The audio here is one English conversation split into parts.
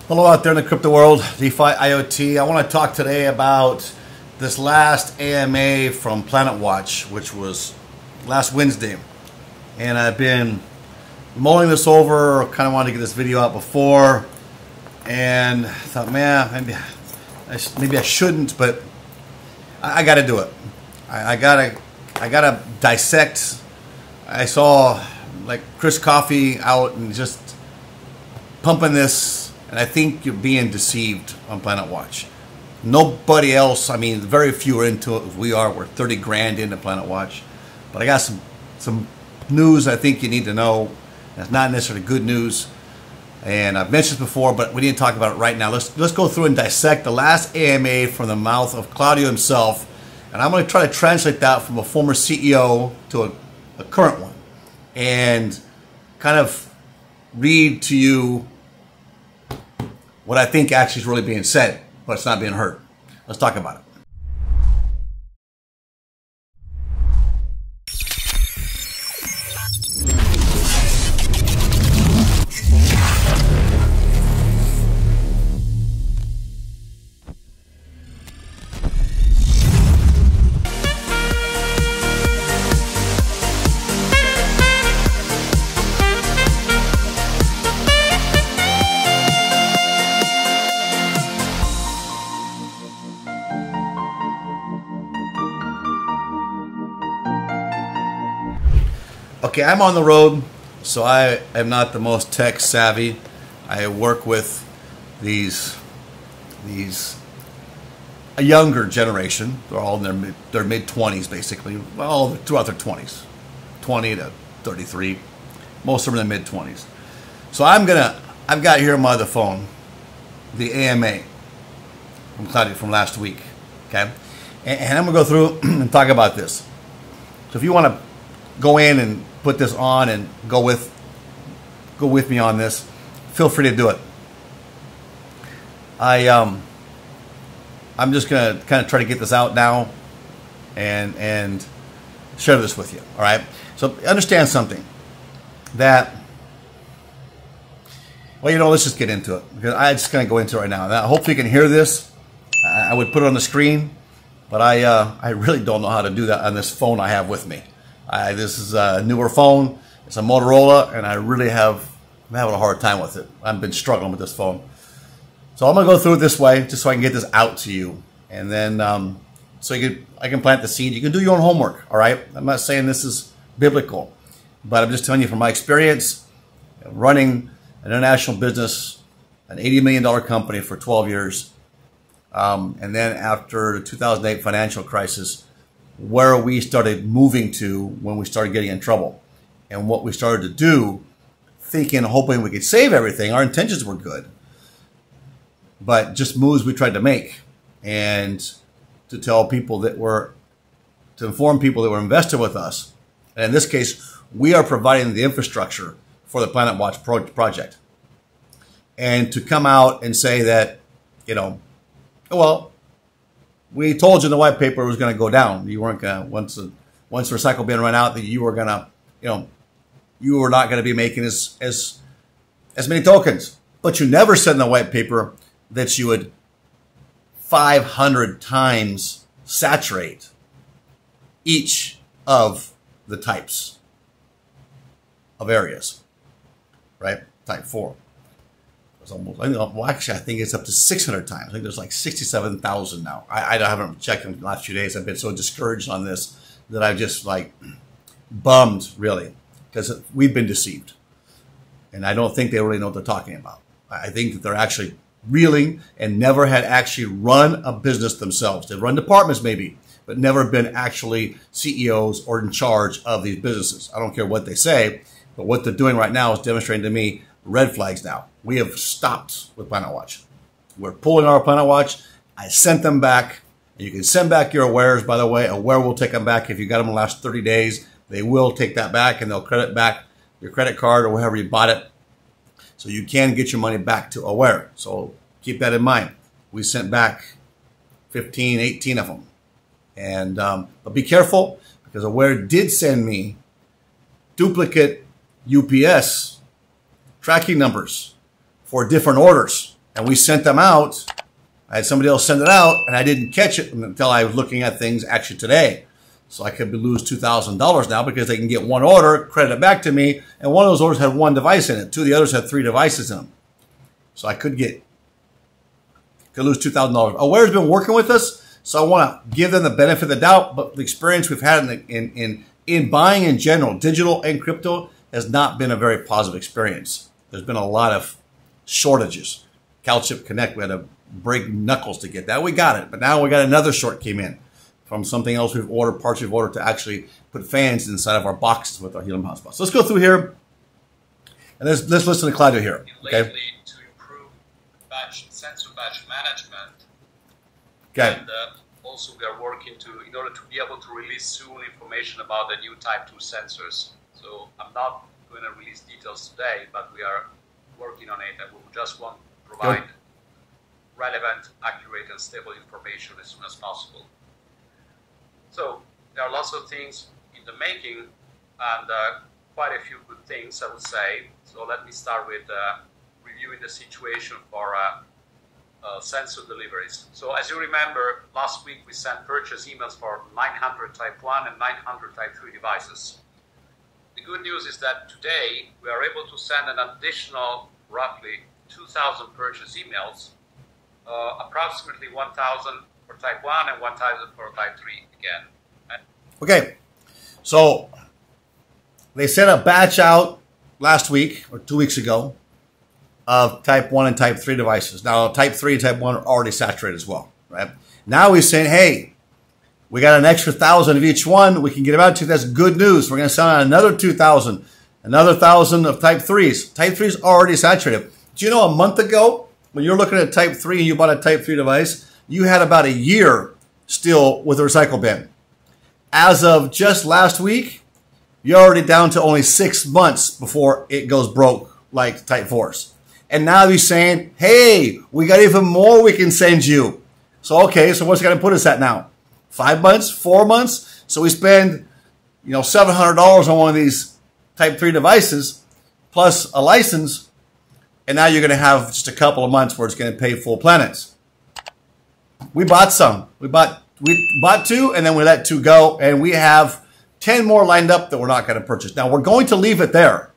Hello out there in the crypto world, DeFi, IoT. I want to talk today about this last AMA from PlanetWatch, which was last Wednesday. And I've been mulling this over, kind of wanted to get this video out before, and I thought, man, maybe I shouldn't, but I got to do it. I gotta dissect. I saw like Chris Coffey out and just pumping this. And I think you're being deceived on PlanetWatch. Nobody else, I mean, very few are into it. We're 30 grand into PlanetWatch. But I got some news I think you need to know. That's not necessarily good news. And I've mentioned this before, but we need to talk about it right now. Let's go through and dissect the last AMA from the mouth of Claudio himself. And I'm going to try to translate that from a former CEO to a current one. And kind of read to you what I think actually is really being said, but it's not being heard. Let's talk about it. Okay, I'm on the road, so I am not the most tech savvy. I work with a younger generation. They're all in their mid-20s, basically. Well, throughout their 20s, 20 to 33. Most of them in their mid-20s. So I've got here on my other phone the AMA from Claudio from last week. Okay, and I'm gonna go through and talk about this. So if you want to go in and put this on and go with me on this, feel free to do it. I'm just gonna kind of try to get this out now and share this with you. All right. So understand something that, well, let's just get into it, because I'm just gonna go into it right now. Now, hopefully you can hear this. I would put it on the screen, but I really don't know how to do that on this phone I have with me. This is a newer phone. It's a Motorola, and I'm having a hard time with it. I've been struggling with this phone. So I'm going to go through it this way, just so I can get this out to you. And then I can plant the seed. You can do your own homework, all right? I'm not saying this is biblical, but I'm just telling you from my experience running an international business, an $80 million company for 12 years. And then after the 2008 financial crisis, where we started moving to when we started getting in trouble, and what we started to do, thinking, hoping we could save everything. Our intentions were good, but just moves we tried to make, and to inform people that were invested with us. And in this case, we are providing the infrastructure for the PlanetWatch project. And to come out and say that, well, we told you in the white paper it was going to go down. You weren't going to, once the recycle bin ran out, that you were going to, you were not going to be making as many tokens. But you never said in the white paper that you would 500 times saturate each of the types of areas, right? Type 4. Actually, I think it's up to 600 times. I think there's like 67,000 now. I haven't checked in the last few days. I've been so discouraged on this that I've just like bummed, really, because we've been deceived. And I don't think they really know what they're talking about. I think that they're actually reeling and never had actually run a business themselves. They've run departments maybe, but never been actually CEOs or in charge of these businesses. I don't care what they say, but what they're doing right now is demonstrating to me red flags now. We have stopped with PlanetWatch. We're pulling our PlanetWatch. I sent them back. You can send back your awares, by the way. Aware will take them back. If you got them in the last 30 days, they will take that back, and they'll credit back your credit card or wherever you bought it. So you can get your money back to Aware. So keep that in mind. We sent back 15, 18 of them. And but be careful, because Aware did send me duplicate UPS tracking numbers for different orders. and we sent them out. I had somebody else send it out, and I didn't catch it until I was looking at things actually today. So I could lose $2,000 now because they can get one order, credit it back to me, and one of those orders had one device in it. Two of the others had 3 devices in them. So I could lose $2,000. Aware's been working with us, so I want to give them the benefit of the doubt, but the experience we've had in buying in general, digital and crypto, has not been a very positive experience. There's been a lot of shortages. CalChip Connect, we had to break knuckles to get that. We got it, but now we got another short came in from something else we've ordered, parts we've ordered to actually put fans inside of our boxes with our helium hotspots. So let's go through here, and let's listen to Claudio here. Okay. Lately, to improve sensor batch management, Okay. and also we are working in order to be able to release soon information about the new Type 2 sensors. So I'm not going to release details today, but we are working on it, and we just want to provide relevant, accurate, and stable information as soon as possible. So there are lots of things in the making, and quite a few good things, I would say. So let me start with reviewing the situation for sensor deliveries. So as you remember, last week we sent purchase emails for 900 Type 1 and 900 Type 3 devices. The good news is that today we are able to send an additional roughly 2,000 purchase emails, approximately 1,000 for Type 1 and 1,000 for Type 3 again. Okay, so they sent a batch out last week or 2 weeks ago of Type 1 and Type 3 devices. Now, Type 3 and Type 1 are already saturated as well, right? Now we're saying, hey, we got an extra 1,000 of each one. We can get them out to you. That's good news. We're going to send out another 2,000, another 1,000 of Type 3s. Type 3 is already saturated. Do you know a month ago, when you're looking at Type 3 and you bought a Type 3 device, you had about a year still with a recycle bin. As of just last week, you're already down to only 6 months before it goes broke like Type 4s. And now he's saying, hey, we got even more we can send you. So, okay, so what's it going to put us at now? 5 months, 4 months? So we spend, $700 on one of these Type 3 devices plus a license, and now you're going to have just a couple of months where it's going to pay full planets. We bought some. We bought 2, and then we let 2 go, and we have 10 more lined up that we're not going to purchase. Now, we're going to leave it there,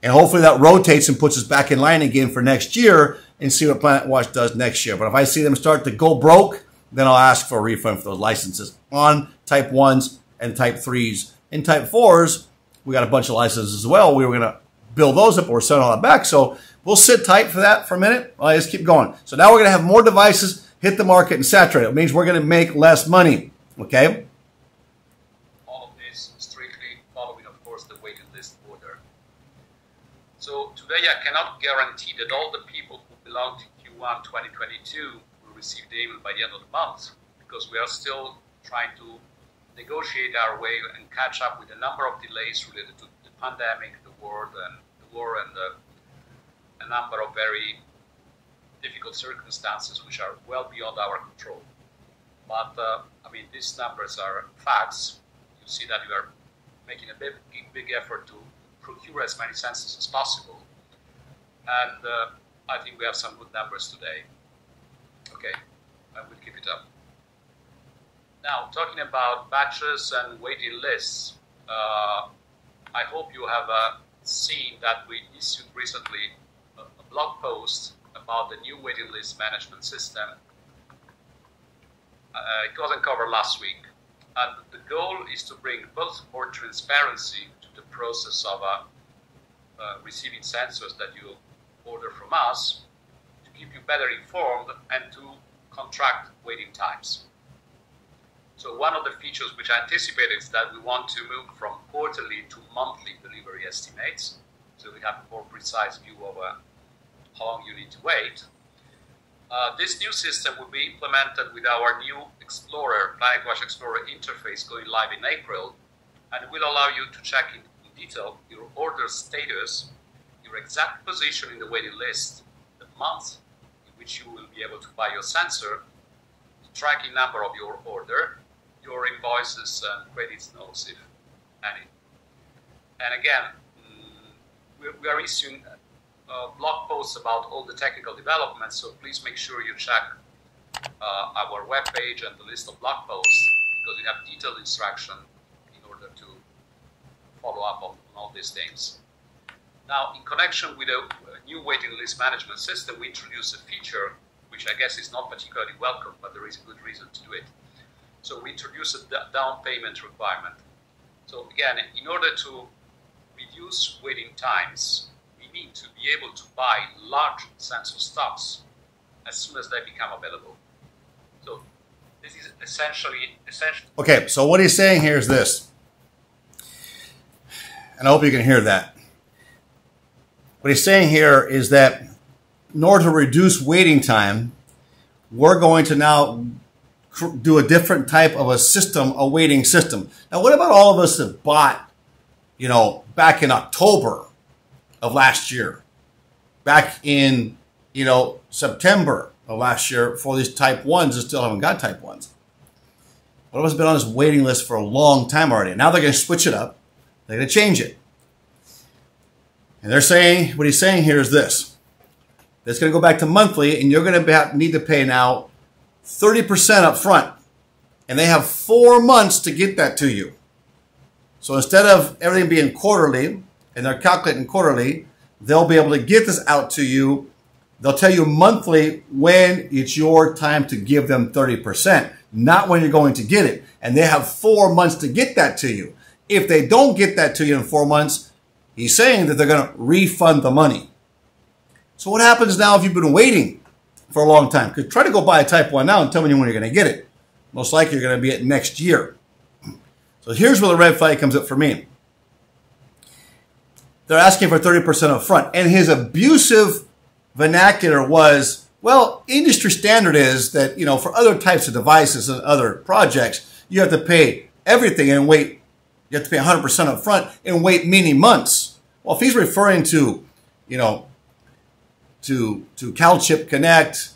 and hopefully that rotates and puts us back in line again for next year and see what PlanetWatch does next year. But if I see them start to go broke, then I'll ask for a refund for those licenses on Type 1s and Type 3s. And Type 4s, we got a bunch of licenses as well. We were going to build those up, but we're sending all that back. So we'll sit tight for that for a minute. Let's keep going. So now we're going to have more devices hit the market and saturate. It means we're going to make less money. Okay? All of this strictly following, of course, the waiting list order. So today I cannot guarantee that all the people who belong to Q1 2022 will receive the email by the end of the month, because we are still trying to negotiate our way and catch up with a number of delays related to the pandemic, the war, and a number of very difficult circumstances which are well beyond our control. But these numbers are facts. You see that we are making a big effort to procure as many sensors as possible, and I think we have some good numbers today. Okay, I will keep it up. Now, talking about batches and waiting lists, I hope you have seen that we issued recently a blog post about the new waiting list management system. It was uncovered last week, and the goal is to bring both more transparency to the process of receiving sensors that you order from us, to keep you better informed, and to contract waiting times. So one of the features which I anticipate is that we want to move from quarterly to monthly delivery estimates, so we have a more precise view of how long you need to wait. This new system will be implemented with our new Explorer, PlanetWatch Explorer interface going live in April, and it will allow you to check in detail your order status, your exact position in the waiting list, the month in which you will be able to buy your sensor, the tracking number of your order, your invoices and credits notes, if any. And again, we are issuing blog posts about all the technical developments, so please make sure you check our webpage and the list of blog posts, because we have detailed instruction in order to follow up on all these things. Now, in connection with a new waiting list management system, we introduced a feature which I guess is not particularly welcome, but there is a good reason to do it. So we introduced a down payment requirement. So again, in order to reduce waiting times, we need to be able to buy large sensor stocks as soon as they become available. So this is essentially. Okay, so what he's saying here is this, and I hope you can hear that. What he's saying here is that in order to reduce waiting time, we're going to now do a different type of a system, a waiting system. Now, what about all of us that bought, you know, back in October of last year, back in, you know, September of last year for these type 1s that still haven't got type 1s? What of us have been on this waiting list for a long time already? Now they're going to switch it up. They're going to change it. And they're saying, what he's saying here is this. It's going to go back to monthly, and you're going to need to pay now 30% up front. And they have 4 months to get that to you. So instead of everything being quarterly, and they're calculating quarterly, they'll be able to get this out to you. They'll tell you monthly when it's your time to give them 30%, not when you're going to get it. And they have 4 months to get that to you. If they don't get that to you in 4 months, he's saying that they're going to refund the money. So what happens now if you've been waiting for a long time? Because try to go buy a type 1 now and tell me when you're going to get it. Most likely you're going to be it next year. So here's where the red flag comes up for me. They're asking for 30% up front. And his abusive vernacular was, well, industry standard is that, you know, for other types of devices and other projects, you have to pay everything and wait. You have to pay 100% up front and wait many months. Well, if he's referring to, you know, to CalChip Connect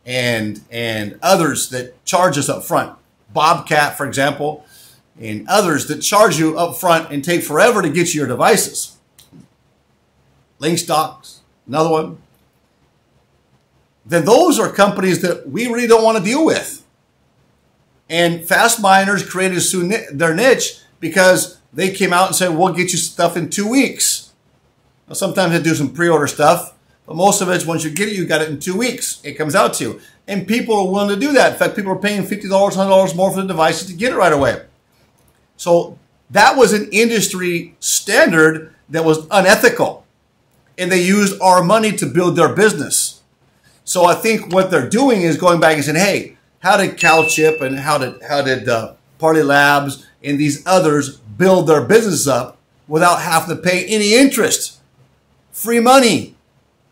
and others that charge us up front, Bobcat, for example, and others that charge you up front and take forever to get you your devices. Linkstocks, another one. Then those are companies that we really don't want to deal with. And Fast Miners created their niche because they came out and said, we'll get you stuff in 2 weeks. Now, sometimes they do some pre-order stuff, but most of it, once you get it, you got it in 2 weeks. It comes out to you. And people are willing to do that. In fact, people are paying $50, $100 more for the devices to get it right away. So that was an industry standard that was unethical. And they used our money to build their business. So I think what they're doing is going back and saying, hey, how did CalChip and how did Party Labs and these others build their business up without having to pay any interest? Free money.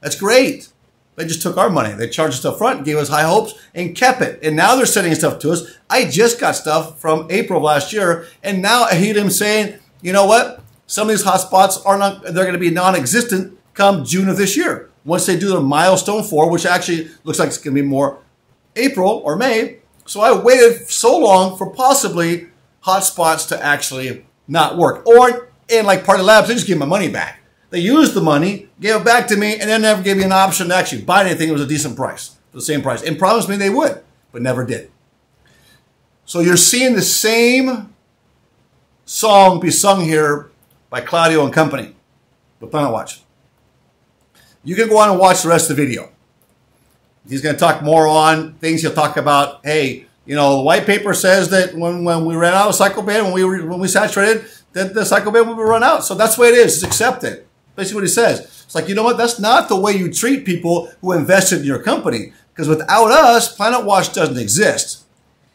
That's great. They just took our money. They charged us up front, gave us high hopes, and kept it. And now they're sending stuff to us. I just got stuff from April of last year, and now I hear them saying, you know what? Some of these hotspots are not, they're going to be non-existent come June of this year. Once they do their milestone 4, which actually looks like it's going to be more April or May. So I waited so long for possibly hotspots to actually not work. Or, and like Party Labs, they just gave my money back. They used the money, gave it back to me, and then never gave me an option to actually buy anything. It was a decent price, the same price, and promised me they would, but never did. So you're seeing the same song be sung here by Claudio and company, with PlanetWatch. You can go on and watch the rest of the video. He's going to talk more on things. He'll talk about, hey, you know, the white paper says that when we ran out of cycle band, when we saturated, that the cycle band will run out. So that's the way it is. It's accepted. Basically what he says. It's like, you know what? That's not the way you treat people who invested in your company. Because without us, PlanetWatch doesn't exist.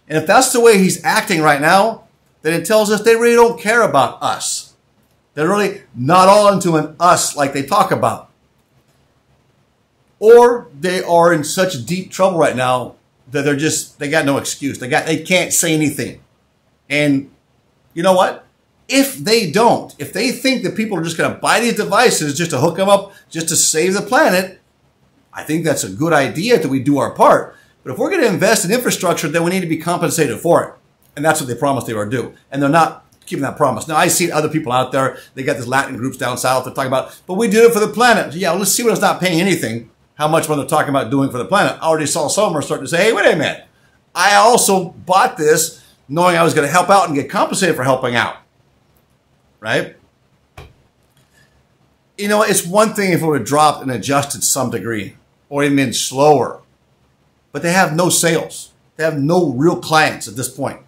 And if that's the way he's acting right now, then it tells us they really don't care about us. They're really not all into an us like they talk about. Or they are in such deep trouble right now that they got no excuse. They can't say anything. And you know what? If they think that people are just going to buy these devices just to hook them up, just to save the planet, I think that's a good idea that we do our part. But if we're going to invest in infrastructure, then we need to be compensated for it. And that's what they promised they were to do. And they're not keeping that promise. Now, I see other people out there, they got these Latin groups down south, they're talking about, but we did it for the planet. Yeah, let's see what it's not paying anything, how much when they're talking about doing for the planet. I already saw some are starting to say, hey, wait a minute. I also bought this knowing I was going to help out and get compensated for helping out, right? You know, it's one thing if it would have dropped and adjusted to some degree or even been slower, but they have no sales. They have no real clients at this point.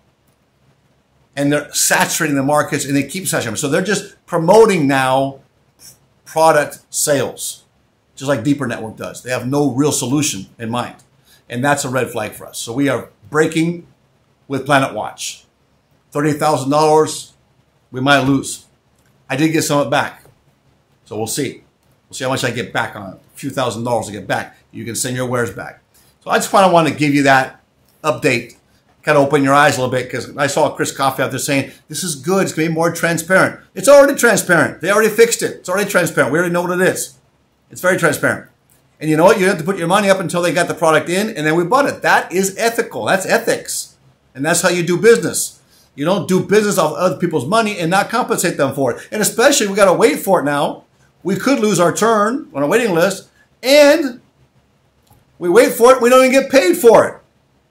And they're saturating the markets and they keep saturating them. So they're just promoting now product sales, just like Deeper Network does. They have no real solution in mind. And that's a red flag for us. So we are breaking with PlanetWatch. $38,000, we might lose. I did get some of it back. So we'll see. We'll see how much I get back on it. A few $1,000s to get back. You can send your wares back. So I just kind of want to give you that update, kind of open your eyes a little bit, because I saw Chris Coffey out there saying, this is good, it's going to be more transparent. It's already transparent. They already fixed it. It's already transparent. We already know what it is. It's very transparent. And you know what? You have to put your money up until they got the product in, and then we bought it. That is ethical. That's ethics. And that's how you do business. You don't do business off other people's money and not compensate them for it. And especially, we got to wait for it now. We could lose our turn on a waiting list, and we wait for it, we don't even get paid for it.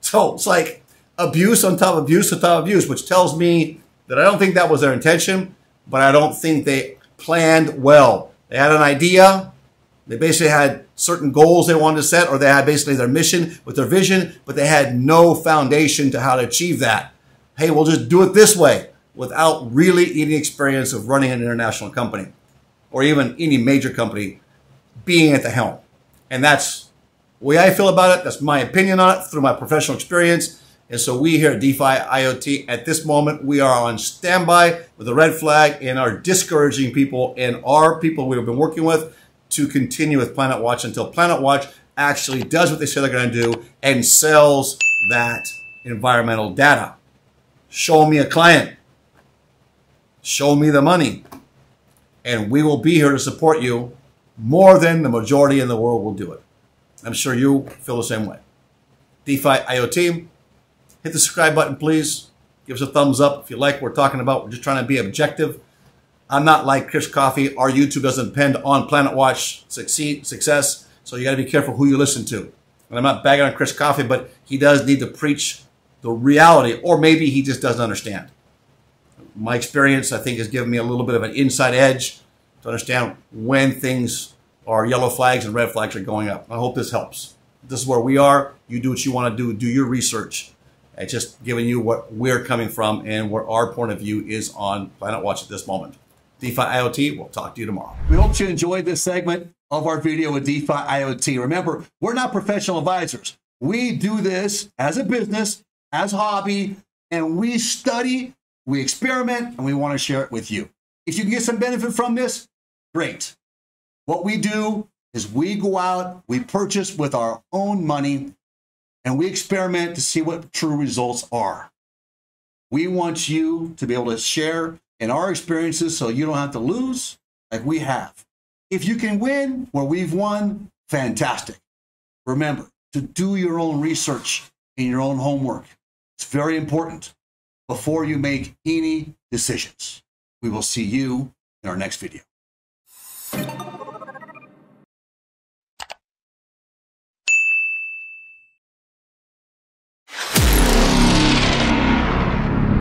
So it's like abuse on top of abuse on top of abuse, which tells me that I don't think that was their intention, but I don't think they planned well. They had an idea. They basically had certain goals they wanted to set, or they had basically their mission with their vision, but they had no foundation to how to achieve that. Hey, we'll just do it this way without really any experience of running an international company or even any major company being at the helm. And that's the way I feel about it. That's my opinion on it through my professional experience. And so we here at DeFi IoT, at this moment, we are on standby with a red flag and are discouraging people and our people we've been working with to continue with PlanetWatch until PlanetWatch actually does what they say they're going to do and sells that environmental data. Show me a client. Show me the money. And we will be here to support you more than the majority in the world will do it. I'm sure you feel the same way. DeFi IoT, hit the subscribe button, please. Give us a thumbs up if you like what we're talking about. We're just trying to be objective. I'm not like Chris Coffey. Our YouTube doesn't depend on PlanetWatch success, so you got to be careful who you listen to. And I'm not bagging on Chris Coffey, but he does need to preach the reality, or maybe he just doesn't understand. My experience, I think, has given me a little bit of an inside edge to understand when things are yellow flags and red flags are going up. I hope this helps. This is where we are. You do what you want to do. Do your research. It's just giving you what we're coming from and what our point of view is on PlanetWatch at this moment. DeFi IoT, we'll talk to you tomorrow. We hope you enjoyed this segment of our video with DeFi IoT. Remember, we're not professional advisors. We do this as a business, as a hobby, and we study, we experiment, and we want to share it with you. If you can get some benefit from this, great. What we do is we go out, we purchase with our own money, and we experiment to see what true results are. We want you to be able to share in our experiences so you don't have to lose like we have. If you can win where we've won, fantastic. Remember to do your own research and your own homework. It's very important before you make any decisions. We will see you in our next video.